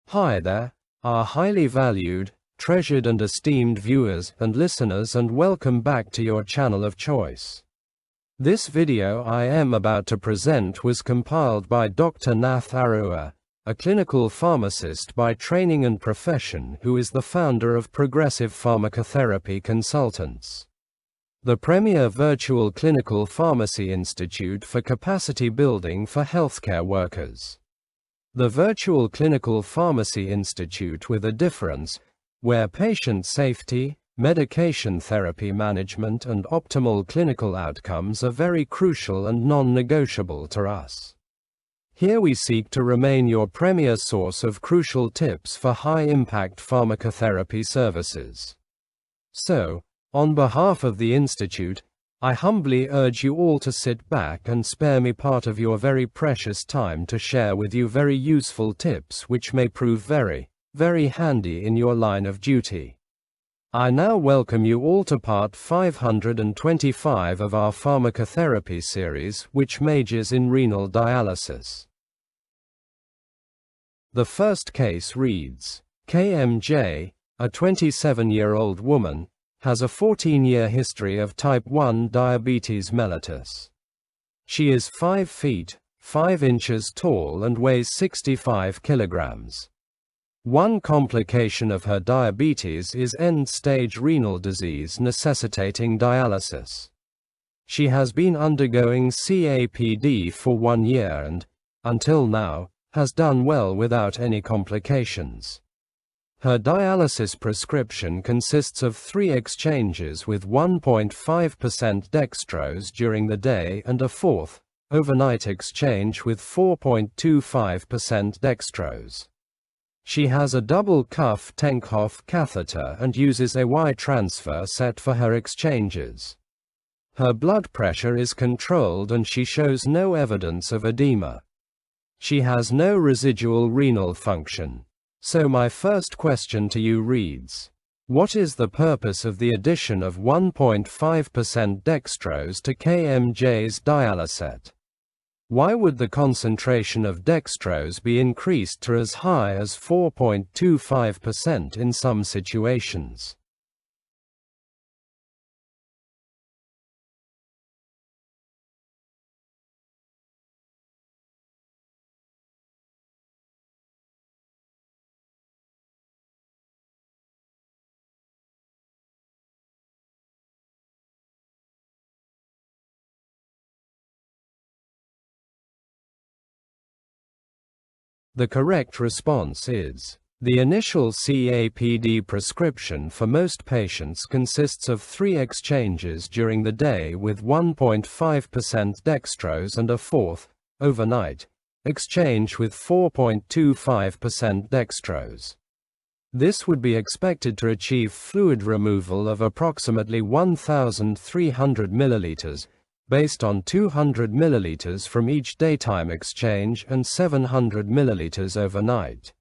Hi there, our highly valued, treasured and esteemed viewers and listeners, and welcome back to your channel of choice. This video I am about to present was compiled by Dr. Nath Arua, a clinical pharmacist by training and profession who is the founder of Progressive Pharmacotherapy Consultants, the premier virtual clinical pharmacy institute for capacity building for healthcare workers. The Virtual Clinical Pharmacy Institute with a difference, where patient safety, medication therapy management and optimal clinical outcomes are very crucial and non-negotiable to us. Here we seek to remain your premier source of crucial tips for high-impact pharmacotherapy services. So, on behalf of the Institute, I humbly urge you all to sit back and spare me part of your very precious time to share with you very useful tips which may prove very, very handy in your line of duty. I now welcome you all to part 525 of our pharmacotherapy series, which majors in renal dialysis. The first case reads, KMJ, a 27-year-old woman, has a 14-year history of type 1 diabetes mellitus. She is 5 feet, 5 inches tall and weighs 65 kilograms. One complication of her diabetes is end-stage renal disease necessitating dialysis. She has been undergoing CAPD for 1 year and, until now, has done well without any complications. Her dialysis prescription consists of 3 exchanges with 1.5% dextrose during the day and a 4th, overnight exchange with 4.25% dextrose. She has a double cuff Tenkhoff catheter and uses a Y transfer set for her exchanges. Her blood pressure is controlled and she shows no evidence of edema. She has no residual renal function. So my first question to you reads, what is the purpose of the addition of 1.5% dextrose to KMJ's dialysate? Why would the concentration of dextrose be increased to as high as 4.25% in some situations? The correct response is, the initial CAPD prescription for most patients consists of 3 exchanges during the day with 1.5% dextrose and a 4th, overnight, exchange with 4.25% dextrose. This would be expected to achieve fluid removal of approximately 1,300 milliliters, based on 200 milliliters from each daytime exchange and 700 milliliters overnight.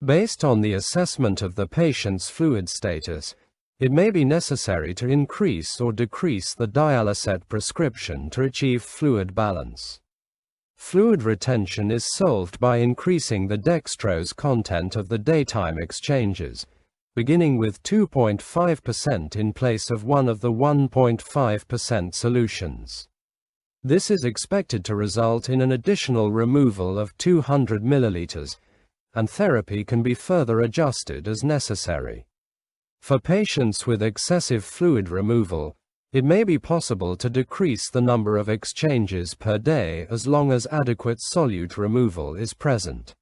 Based on the assessment of the patient's fluid status, it may be necessary to increase or decrease the dialysate prescription to achieve fluid balance. Fluid retention is solved by increasing the dextrose content of the daytime exchanges, beginning with 2.5% in place of one of the 1.5% solutions. This is expected to result in an additional removal of 200 milliliters, and therapy can be further adjusted as necessary. For patients with excessive fluid removal, it may be possible to decrease the number of exchanges per day as long as adequate solute removal is present.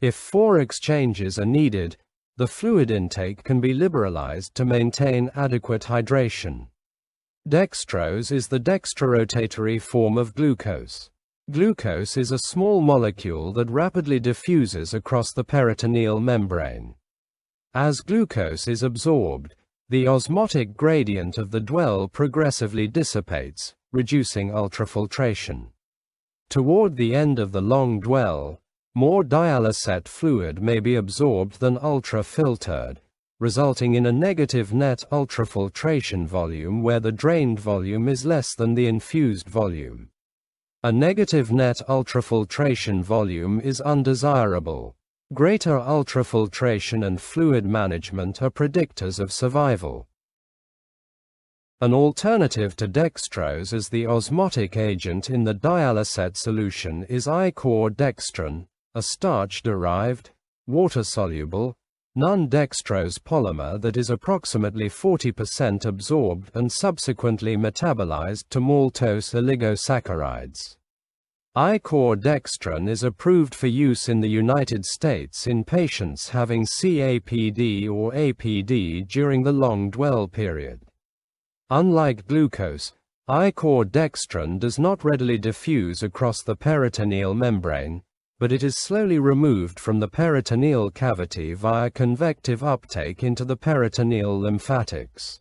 If 4 exchanges are needed, the fluid intake can be liberalized to maintain adequate hydration. Dextrose is the dextrorotatory form of glucose. Glucose is a small molecule that rapidly diffuses across the peritoneal membrane. As glucose is absorbed, the osmotic gradient of the dwell progressively dissipates, reducing ultrafiltration. Toward the end of the long dwell, more dialysate fluid may be absorbed than ultra-filtered, resulting in a negative net ultrafiltration volume where the drained volume is less than the infused volume. A negative net ultrafiltration volume is undesirable. Greater ultrafiltration and fluid management are predictors of survival. An alternative to dextrose as the osmotic agent in the dialysate solution is I-cor-dextran, a starch-derived, water-soluble, non-dextrose polymer that is approximately 40% absorbed and subsequently metabolized to maltose oligosaccharides. I-cor-dextran is approved for use in the United States in patients having CAPD or APD during the long dwell period. Unlike glucose, I-cor-dextran does not readily diffuse across the peritoneal membrane, but it is slowly removed from the peritoneal cavity via convective uptake into the peritoneal lymphatics.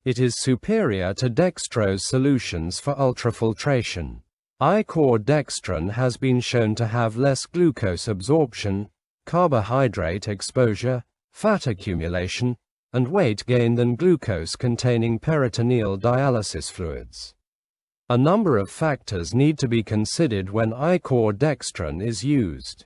It is superior to dextrose solutions for ultrafiltration. I-cor-dextran has been shown to have less glucose absorption, carbohydrate exposure, fat accumulation, and weight gain than glucose-containing peritoneal dialysis fluids. A number of factors need to be considered when I-cor-dextran is used.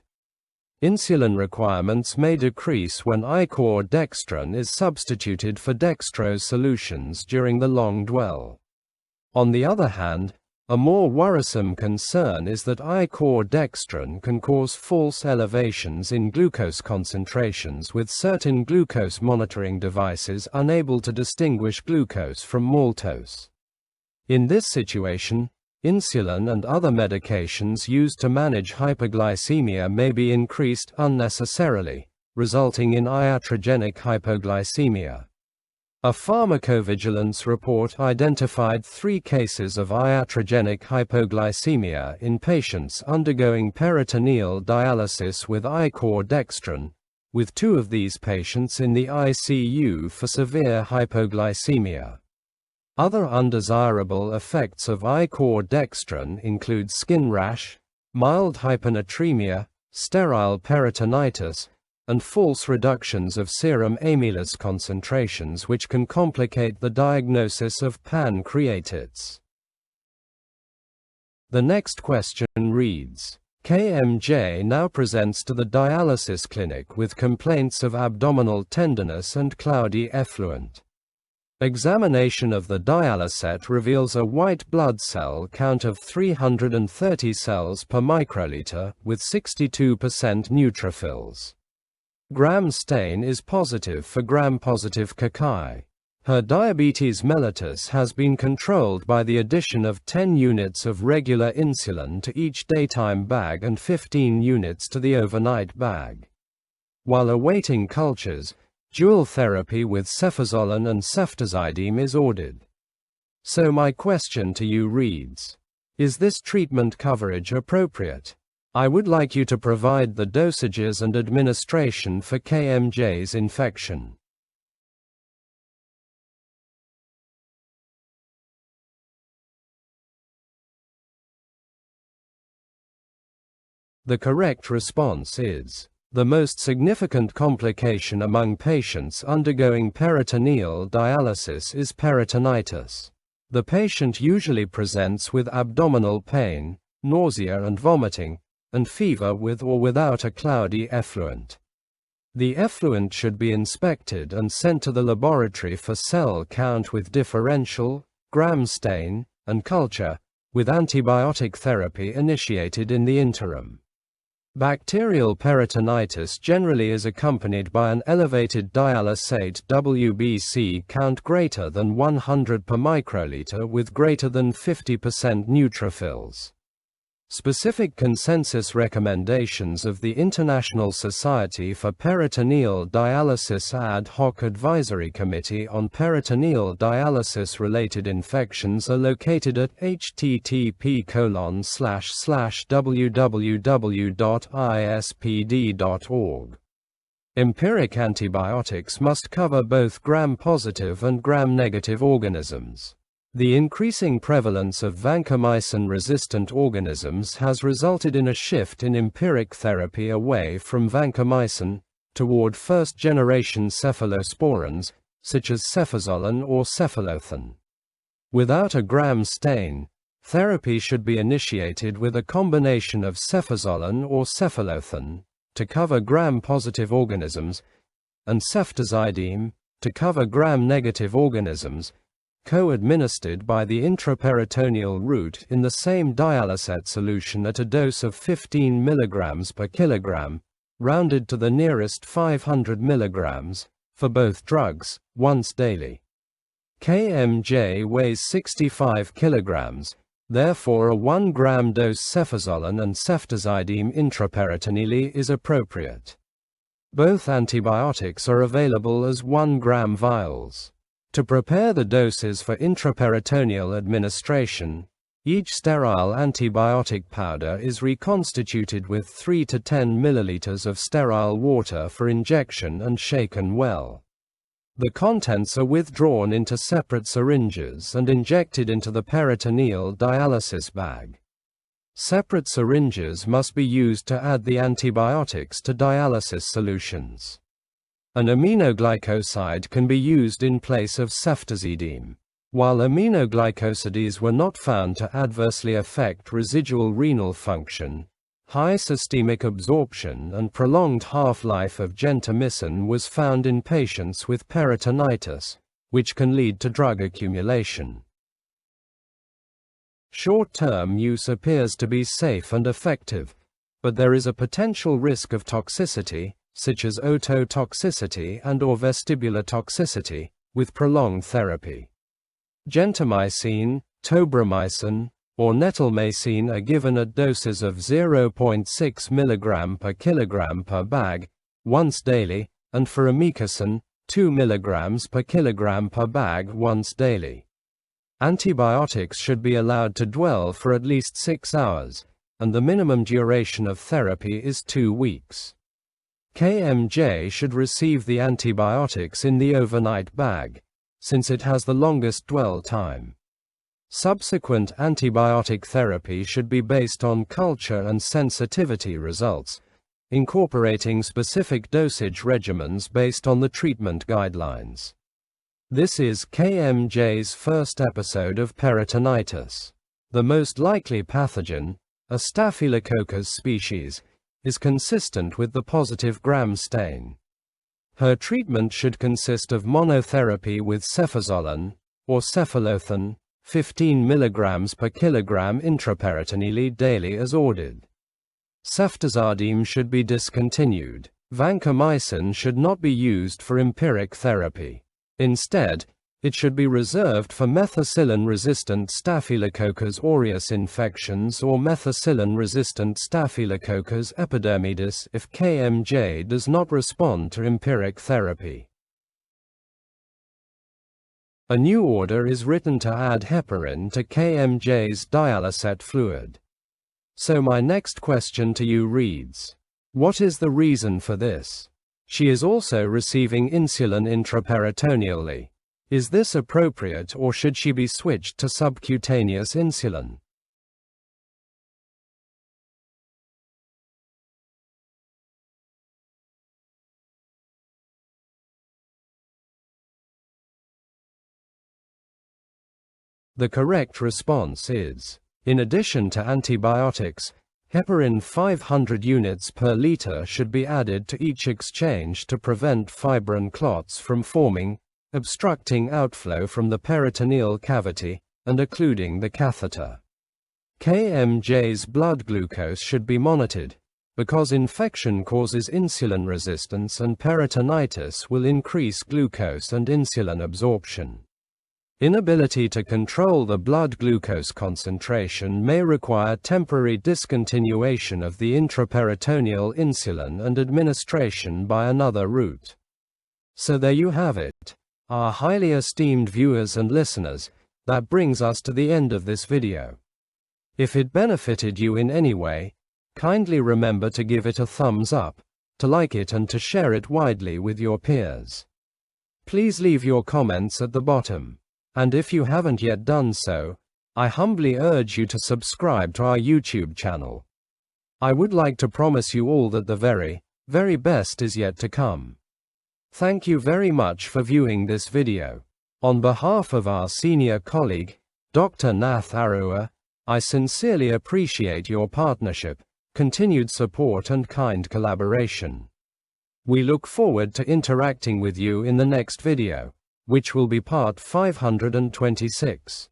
Insulin requirements may decrease when I-cor-dextran is substituted for dextrose solutions during the long dwell. On the other hand, a more worrisome concern is that I-cor-dextran can cause false elevations in glucose concentrations with certain glucose monitoring devices unable to distinguish glucose from maltose. In this situation, insulin and other medications used to manage hypoglycemia may be increased unnecessarily, resulting in iatrogenic hypoglycemia. A pharmacovigilance report identified 3 cases of iatrogenic hypoglycemia in patients undergoing peritoneal dialysis with I-cor-dextran, with 2 of these patients in the ICU for severe hypoglycemia. Other undesirable effects of I-cor-dextran include skin rash, mild hyponatremia, sterile peritonitis, and false reductions of serum amylase concentrations which can complicate the diagnosis of pancreatitis. The next question reads, KMJ now presents to the dialysis clinic with complaints of abdominal tenderness and cloudy effluent. Examination of the dialysate reveals a white blood cell count of 330 cells per microliter with 62% neutrophils. Gram stain is positive for gram-positive cocci. Her diabetes mellitus has been controlled by the addition of 10 units of regular insulin to each daytime bag and 15 units to the overnight bag. While awaiting cultures, dual therapy with cefazolin and ceftazidime is ordered. So my question to you reads, is this treatment coverage appropriate? I would like you to provide the dosages and administration for KMJ's infection. The correct response is, the most significant complication among patients undergoing peritoneal dialysis is peritonitis. The patient usually presents with abdominal pain, nausea and vomiting, and fever with or without a cloudy effluent. The effluent should be inspected and sent to the laboratory for cell count with differential, gram stain, and culture, with antibiotic therapy initiated in the interim. Bacterial peritonitis generally is accompanied by an elevated dialysate WBC count greater than 100 per microliter with greater than 50% neutrophils. Specific consensus recommendations of the International Society for Peritoneal Dialysis Ad Hoc Advisory Committee on Peritoneal Dialysis-Related Infections are located at http://www.ispd.org. Empiric antibiotics must cover both gram-positive and gram-negative organisms. The increasing prevalence of vancomycin-resistant organisms has resulted in a shift in empiric therapy away from vancomycin, toward first-generation cephalosporins, such as cefazolin or cefalothin. Without a gram stain, therapy should be initiated with a combination of cefazolin or cefalothin, to cover gram-positive organisms, and ceftazidime, to cover gram-negative organisms, co-administered by the intraperitoneal route in the same dialysate solution at a dose of 15 mg per kilogram, rounded to the nearest 500 mg, for both drugs, once daily. KMJ weighs 65 kg, therefore a 1 gram dose cefazoline and ceftazidime intraperitoneally is appropriate. Both antibiotics are available as 1 gram vials. To prepare the doses for intraperitoneal administration, each sterile antibiotic powder is reconstituted with 3 to 10 milliliters of sterile water for injection and shaken well. The contents are withdrawn into separate syringes and injected into the peritoneal dialysis bag. Separate syringes must be used to add the antibiotics to dialysis solutions. An aminoglycoside can be used in place of ceftazidime. While aminoglycosides were not found to adversely affect residual renal function, high systemic absorption and prolonged half-life of gentamicin was found in patients with peritonitis, which can lead to drug accumulation. Short-term use appears to be safe and effective, but there is a potential risk of toxicity, such as ototoxicity and/or vestibular toxicity, with prolonged therapy. Gentamicin, tobramycin, or netilmacin are given at doses of 0.6 mg per kilogram per bag, once daily, and for amikacin, 2 mg per kilogram per bag once daily. Antibiotics should be allowed to dwell for at least 6 hours, and the minimum duration of therapy is 2 weeks. KMJ should receive the antibiotics in the overnight bag, since it has the longest dwell time. Subsequent antibiotic therapy should be based on culture and sensitivity results, incorporating specific dosage regimens based on the treatment guidelines. This is KMJ's first episode of peritonitis. The most likely pathogen, a Staphylococcus species, is consistent with the positive gram stain. Her treatment should consist of monotherapy with cefazoline, or cephalothin, 15 mg per kilogram intraperitoneally daily as ordered. Ceftazidime should be discontinued. Vancomycin should not be used for empiric therapy. Instead, it should be reserved for methicillin-resistant Staphylococcus aureus infections or methicillin-resistant Staphylococcus epidermidis if KMJ does not respond to empiric therapy. A new order is written to add heparin to KMJ's dialysate fluid. So my next question to you reads, what is the reason for this? She is also receiving insulin intraperitoneally. Is this appropriate, or should she be switched to subcutaneous insulin? The correct response is, in addition to antibiotics, heparin 500 units per liter should be added to each exchange to prevent fibrin clots from forming, obstructing outflow from the peritoneal cavity, and occluding the catheter. KMJ's blood glucose should be monitored, because infection causes insulin resistance and peritonitis will increase glucose and insulin absorption. Inability to control the blood glucose concentration may require temporary discontinuation of the intraperitoneal insulin and administration by another route. So there you have it, our highly esteemed viewers and listeners. That brings us to the end of this video. If it benefited you in any way, kindly remember to give it a thumbs up, to like it and to share it widely with your peers. Please leave your comments at the bottom. And if you haven't yet done so, I humbly urge you to subscribe to our YouTube channel. I would like to promise you all that the very, very best is yet to come. Thank you very much for viewing this video. On behalf of our senior colleague, Dr. Nath Arua, I sincerely appreciate your partnership, continued support and kind collaboration. We look forward to interacting with you in the next video, which will be part 526.